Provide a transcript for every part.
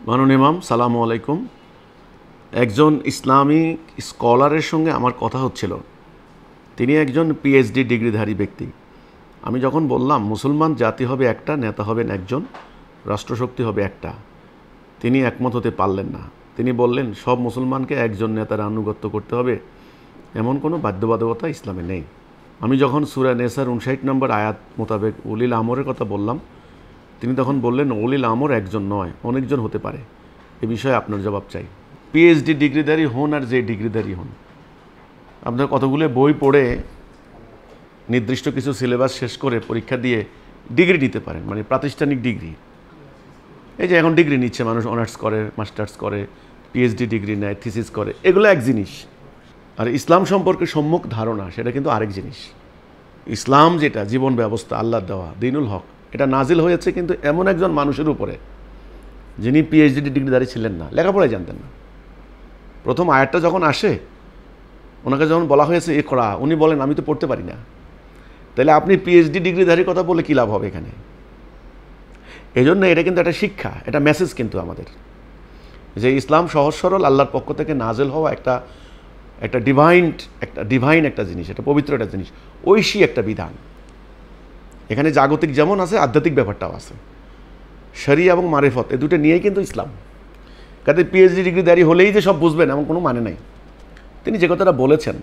মাননীয় ইমাম, সালামু আলাইকুম। একজন ইসলামিক স্কলারের সঙ্গে আমার কথা হচ্ছিল। তিনি একজন পিএইচডি ডিগ্রিধারী ব্যক্তি। আমি যখন বললাম মুসলমান জাতি হবে একটা, নেতা হবেন একজন, রাষ্ট্রশক্তি হবে একটা, তিনি একমত হতে পারলেন না। তিনি বললেন সব মুসলমানকে একজন নেতার আনুগত্য করতে হবে, এমন কোনো বাধ্যবাধকতা ইসলামে নেই। আমি যখন সূরা নেসার 59 নম্বর আয়াত মোতাবেক উলিল আমরের কথা বললাম, তিনি তখন বললেন উলিল আমর একজন নয়, অনেকজন হতে পারে। এ বিষয়ে আপনার জবাব চাই। পিএইচডি ডিগ্রিধারী হন আর যে ডিগ্রিধারী হন, আপনার কতগুলো বই পড়ে নির্দিষ্ট কিছু সিলেবাস শেষ করে পরীক্ষা দিয়ে ডিগ্রি নিতে পারেন, মানে প্রাতিষ্ঠানিক ডিগ্রি। এই যে এখন ডিগ্রি নিচ্ছে মানুষ, অনার্স করে, মাস্টার্স করে, পিএইচডি ডিগ্রি নেয়, থিসিস করে, এগুলো এক জিনিস। আর ইসলাম সম্পর্কে সম্যক ধারণা সেটা কিন্তু আরেক জিনিস। ইসলাম যেটা জীবন ব্যবস্থা আল্লাহর দেওয়া দিনুল হক, এটা নাজিল হয়েছে কিন্তু এমন একজন মানুষের উপরে যিনি পিএইচডি ডিগ্রিধারী ছিলেন না, লেখাপড়াই জানতেন না। প্রথম আয়াতটা যখন আসে, ওনাকে যখন বলা হয়েছে ইকরা, উনি বলেন আমি তো পড়তে পারি না। তাহলে আপনি পিএইচডি ডিগ্রিধারীর কথা বলে কী লাভ হবে এখানে? এই জন্য এটা কিন্তু একটা শিক্ষা, এটা মেসেজ কিন্তু আমাদের, যে ইসলাম সহজ সরল আল্লাহর পক্ষ থেকে নাজেল হওয়া একটা ডিভাইন একটা জিনিস, একটা পবিত্র একটা জিনিস, ঐশী একটা বিধান। এখানে জাগতিক যেমন আছে, আধ্যাত্মিক ব্যাপারটাও আছে। শরিয়া এবং মারিফত এই দুটো নিয়েই কিন্তু ইসলাম। কাজে পিএইচডি ডিগ্রিধারী হলেই যে সব বুঝবেন এমন কোনো মানে নাই। তিনি যে কথাটা বলেছেন,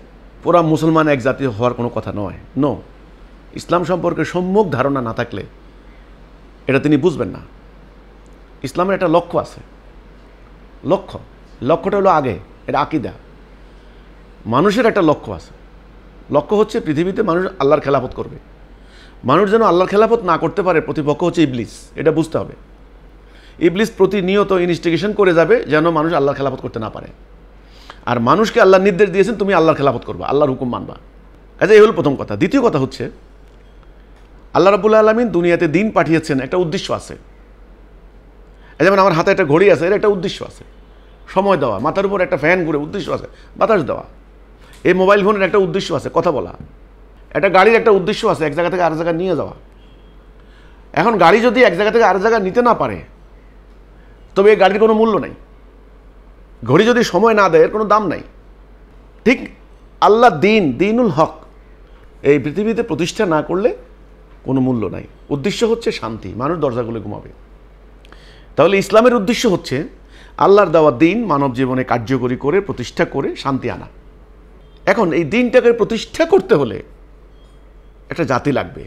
পুরা মুসলমান এক জাতি হওয়ার কোনো কথা নয়। নো, ইসলাম সম্পর্কে সম্যক ধারণা না থাকলে এটা তিনি বুঝবেন না। ইসলামের একটা লক্ষ্য আছে, লক্ষ্যটা হলো আগে, এটা আকিদা। মানুষের একটা লক্ষ্য আছে, লক্ষ্য হচ্ছে পৃথিবীতে মানুষ আল্লাহর খেলাফত করবে। মানুষ যেন আল্লাহর খেলাফত না করতে পারে, প্রতিপক্ষ হচ্ছে ইবলিস, এটা বুঝতে হবে। ইবলিস প্রতিনিয়ত ইনভেস্টিগেশন করে যাবে যেন মানুষ আল্লাহর খেলাফত করতে না পারে। আর মানুষকে আল্লাহ নির্দেশ দিয়েছেন তুমি আল্লাহর খেলাফত করবা, আল্লাহর হুকুম মানবা। আচ্ছা, এই হলো প্রথম কথা। দ্বিতীয় কথা হচ্ছে আল্লাহ রাব্বুল আলামিন দুনিয়াতে দিন পাঠিয়েছেন, একটা উদ্দেশ্য আছে। যেমন আমার হাতে একটা ঘড়ি আছে, এর একটা উদ্দেশ্য আছে, সময় দেওয়া। মাথার উপর একটা ফ্যান ঘুরে, উদ্দেশ্য আছে, বাতাস দেওয়া। এই মোবাইল ফোনের একটা উদ্দেশ্য আছে, কথা বলা। একটা গাড়ির একটা উদ্দেশ্য আছে, এক জায়গা থেকে আরেক জায়গায় নিয়ে যাওয়া। এখন গাড়ি যদি এক জায়গা থেকে আরেক জায়গায় নিতে না পারে, তবে এই গাড়ির কোনো মূল্য নাই। ঘড়ি যদি সময় না দেয়, এর কোনো দাম নাই। ঠিক আল্লাহ দিনুল হক এই পৃথিবীতে প্রতিষ্ঠা না করলে কোনো মূল্য নাই। উদ্দেশ্য হচ্ছে শান্তি, মানুষ দরজাগুলো ঘুমাবে। তাহলে ইসলামের উদ্দেশ্য হচ্ছে আল্লাহর দেওয়া দিন মানব জীবনে কার্যকরী করে প্রতিষ্ঠা করে শান্তি আনা। এখন এই দিনটাকে প্রতিষ্ঠা করতে হলে একটা জাতি লাগবে,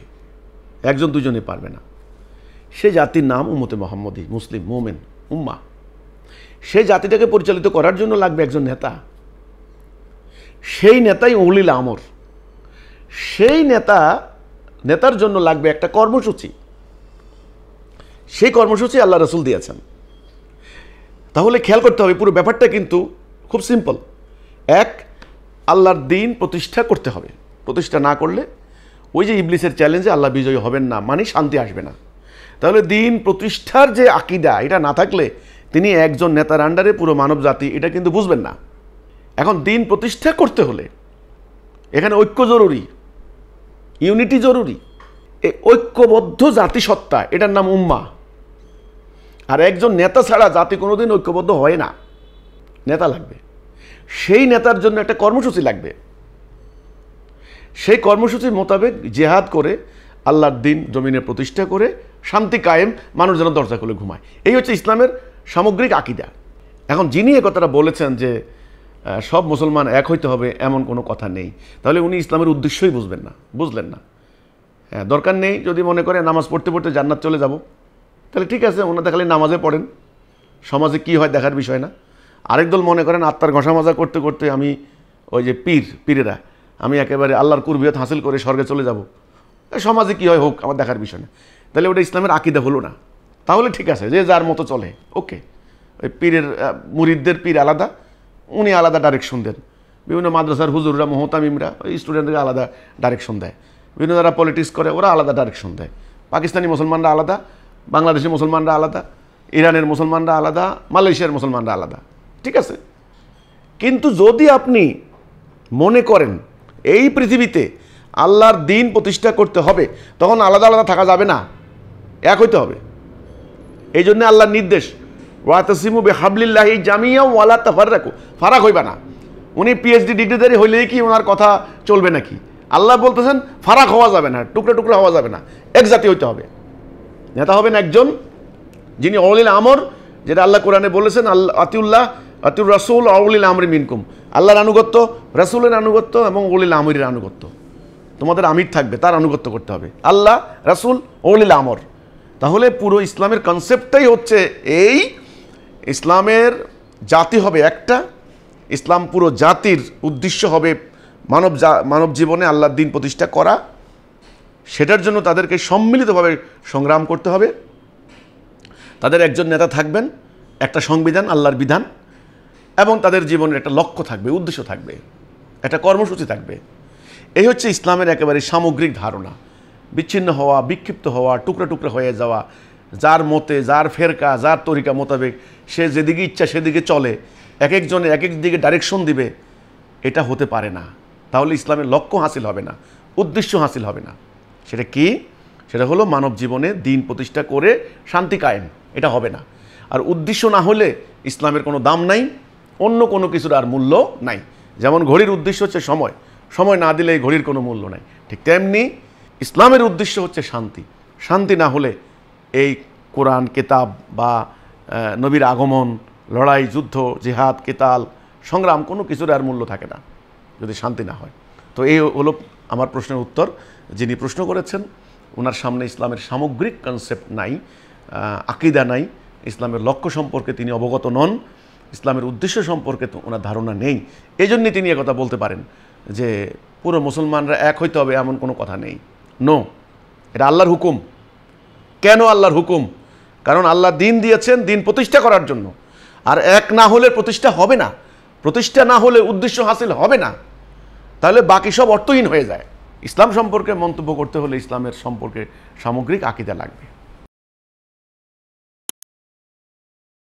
একজন দুজনে পারবে না। সে জাতির নাম উম্মতে মুহাম্মদী, মুসলিম মোমেন উম্মাহ। সেই জাতিটাকে পরিচালিত করার জন্য লাগবে একজন নেতা। সেই নেতাই উলিল আমর। সেই নেতার জন্য লাগবে একটা কর্মসূচি। সেই কর্মসূচি আল্লাহ রাসূল দিয়েছেন। তাহলে খেয়াল করতে হবে, পুরো ব্যাপারটা কিন্তু খুব সিম্পল। এক, আল্লাহর দিন প্রতিষ্ঠা করতে হবে। প্রতিষ্ঠা না করলে ওই যে ইবলিসের চ্যালেঞ্জে আল্লাহ বিজয়ী হবেন না, মানে শান্তি আসবে না। তাহলে দিন প্রতিষ্ঠার যে আকিদা, এটা না থাকলে তিনি একজন নেতার আন্ডারে পুরো মানব জাতি এটা কিন্তু বুঝবেন না। এখন দিন প্রতিষ্ঠা করতে হলে এখানে ঐক্য জরুরি, ইউনিটি জরুরি। এই ঐক্যবদ্ধ জাতিসত্তা, এটার নাম উম্মাহ। আর একজন নেতা ছাড়া জাতি কোনোদিন ঐক্যবদ্ধ হয় না। নেতা লাগবে, সেই নেতার জন্য একটা কর্মসূচি লাগবে। সেই কর্মসূচি মোতাবেক জেহাদ করে আল্লাহর দিন জমিনে প্রতিষ্ঠা করে শান্তি কায়েম, মানুষ যেন দরজা খুলে ঘুমায়। এই হচ্ছে ইসলামের সামগ্রিক আকিদা। এখন যিনি এ কথাটা বলেছেন যে সব মুসলমান এক হইতে হবে, এমন কোনো কথা নেই, তাহলে উনি ইসলামের উদ্দেশ্যই বুঝলেন না। হ্যাঁ, দরকার নেই যদি মনে করে নামাজ পড়তে পড়তে জান্নাত চলে যাব, তাহলে ঠিক আছে, ওনাদের খালি নামাজে পড়েন, সমাজে কি হয় দেখার বিষয় না। আরেক দল মনে করেন আত্মার ঘষা মাজা করতে করতে আমি ওই যে পীরেরা, আমি একেবারে আল্লাহর কুরবিয়ত হাসিল করে স্বর্গে চলে যাব, সমাজে কি হয় হোক, আমার দেখার বিষয় না। তাহলে ওটা ইসলামের আকিদা হলো না। তাহলে ঠিক আছে, যে যার মতো চলে, ওকে। ওই পীরের মুরিদদের পীর আলাদা, উনি আলাদা ডাইরেকশন দেন। বিভিন্ন মাদ্রাসার হুজুররা, মোহতামিমরা, ওই স্টুডেন্টদের আলাদা ডাইরেকশন দেয়। বিভিন্ন যারা পলিটিক্স করে ওরা আলাদা ডাইরেকশন দেয়। পাকিস্তানি মুসলমানরা আলাদা, বাংলাদেশের মুসলমানরা আলাদা, ইরানের মুসলমানরা আলাদা, মালয়েশিয়ার মুসলমানরা আলাদা, ঠিক আছে। কিন্তু যদি আপনি মনে করেন এই পৃথিবীতে আল্লাহর দিন প্রতিষ্ঠা করতে হবে, তখন আলাদা আলাদা থাকা যাবে না, এক হইতে হবে। এই জন্য আল্লাহর নির্দেশ ওয়াতাসিমু বিহাবলিল্লাহি জামিআন ওয়া লা তাফাররাকু, ফারাক হইবা না। উনি পিএইচডি ডিগ্রিধারী হইলেই কি ওনার কথা চলবে নাকি? আল্লাহ বলতেছেন ফারাক হওয়া যাবে না, টুকরা টুকরা হওয়া যাবে না, এক জাতি হইতে হবে। নেতা হবেন একজন যিনি উলিল আমর, যেটা আল্লাহ কোরআনে বলেছেন, আল্লাহ আতিউল্লাহ আতিউর রাসূল উলিল আমরি মিনকুম, আল্লাহর আনুগত্য, রাসূলের আনুগত্য এবং উলিল আমরের আনুগত্য। তোমাদের আমির থাকবে, তার আনুগত্য করতে হবে, আল্লাহ, রাসূল, উলিল আমর। তাহলে পুরো ইসলামের কনসেপ্টটাই হচ্ছে এই, ইসলামের জাতি হবে একটা, ইসলাম পুরো জাতির উদ্দেশ্য হবে মানব জীবনে আল্লাহর দ্বীন প্রতিষ্ঠা করা। সেটার জন্য তাদেরকে সম্মিলিতভাবে সংগ্রাম করতে হবে। তাদের একজন নেতা থাকবেন, একটা সংবিধান, আল্লাহর বিধান, এবং তাদের জীবনের একটা লক্ষ্য থাকবে, উদ্দেশ্য থাকবে, একটা কর্মসূচি থাকবে। এই হচ্ছে ইসলামের একেবারে সামগ্রিক ধারণা। বিচ্ছিন্ন হওয়া, বিক্ষিপ্ত হওয়া, টুকরা টুকরা হয়ে যাওয়া, যার মতে, যার ফেরকা, যার তরিকা মোতাবেক সে যেদিকে ইচ্ছা সেদিকে চলে, এক একজনে এক এক দিকে ডাইরেকশন দিবে, এটা হতে পারে না। তাহলে ইসলামের লক্ষ্য হাসিল হবে না, উদ্দেশ্য হাসিল হবে না। সেটা কি? সেটা হলো মানব জীবনে দ্বীন প্রতিষ্ঠা করে শান্তি কায়েম, এটা হবে না। আর উদ্দেশ্য না হলে ইসলামের কোনো দাম নাই, অন্য কোনো কিছুর আর মূল্য নাই। যেমন ঘড়ির উদ্দেশ্য হচ্ছে সময়, সময় না দিলে এই ঘড়ির কোনো মূল্য নাই, ঠিক তেমনি ইসলামের উদ্দেশ্য হচ্ছে শান্তি। শান্তি না হলে এই কোরআন কিতাব বা নবীর আগমন, লড়াই, যুদ্ধ, জিহাদ, কেতাল, সংগ্রাম, কোনো কিছুর আর মূল্য থাকে না যদি শান্তি না হয়। তো এই হলো আমার প্রশ্নের উত্তর। যিনি প্রশ্ন করেছেন ওনার সামনে ইসলামের সামগ্রিক কনসেপ্ট নাই, আকিদা নাই, ইসলামের লক্ষ্য সম্পর্কে তিনি অবগত নন, ইসলামের উদ্দেশ্য সম্পর্কে তো ওনার ধারণা নেই। এই জন্যই তিনি একথা বলতে পারেন যে পুরো মুসলমানরা এক হইতে হবে, এমন কোনো কথা নেই। নো, এটা আল্লাহর হুকুম। কেন আল্লাহর হুকুম? কারণ আল্লাহ দিন দিয়েছেন দিন প্রতিষ্ঠা করার জন্য। আর এক না হলে প্রতিষ্ঠা হবে না, প্রতিষ্ঠা না হলে উদ্দেশ্য হাসিল হবে না, তাহলে বাকি সব অর্থহীন হয়ে যায়। ইসলাম সম্পর্কে মন্তব্য করতে হলে ইসলামের সম্পর্কে সামগ্রিক আকিদা লাগবে।